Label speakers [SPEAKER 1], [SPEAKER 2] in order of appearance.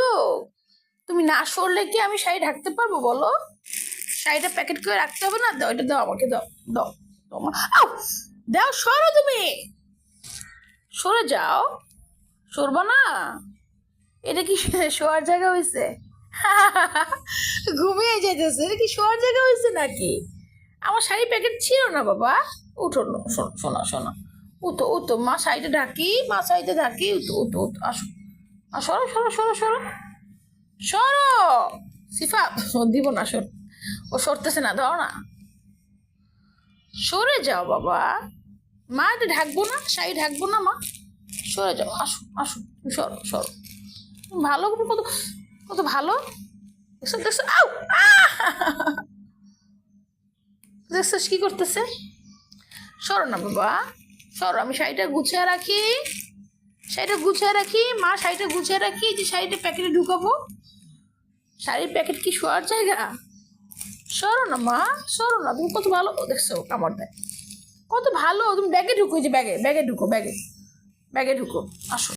[SPEAKER 1] এগুলো? তুমি না সরলে কি আমি শাড়ি ঢাকতে পারবো বলো? শাড়িটা প্যাকেট করে রাখতে হবে না? দাও, এটা দাও আমাকে, দাও দাও দাও আউ! দাও, সরো তুমি, সরে যাও। সরবা না? এটা কি শোয়ার জায়গা হয়েছে? ঘুমিয়ে যেতেছে, এটা কি শোয়ার জায়গা হয়েছে নাকি? আমার শাড়ি প্যাকেট ছিল না বাবা। উঠো না, শোনা শোনা, উঠো উঠো, মা শাড়িটা ঢাকি, মা শাড়িটা ঢাকি, উঠো উঠো উঠো, আসো। সরো সরো সরো সরো সরো। সিফা, ও দিব না, সর। ও সরতেছে না, দাও না, সরে যাও বাবা। মা এটা ঢাকবো না, শাড়ি ঢাকবো না মা, সরে যাও, আসো আসো, সরো সরো। ভালো, কত কত ভালো। দেখছো দেখছো, আউ! দেখছো কি করতেছে? সরো না বাবা, সরো। আমি শাড়িটা গুছিয়ে রাখি, শাড়িটা গুছিয়ে রাখি মা, শাড়িটা গুছিয়ে রাখি। যে শাড়িটা প্যাকেটে ঢুকাবো, শাড়ির প্যাকেট কি শোয়ার জায়গা? সরো না মা, সরো না। তুমি কত ভালো, দেখছো কামড় দেয়, কত ভালো। তুমি ব্যাগে ঢুকো, যে ব্যাগে ব্যাগে ঢুকো, ব্যাগে ব্যাগে ঢুকো, আসো।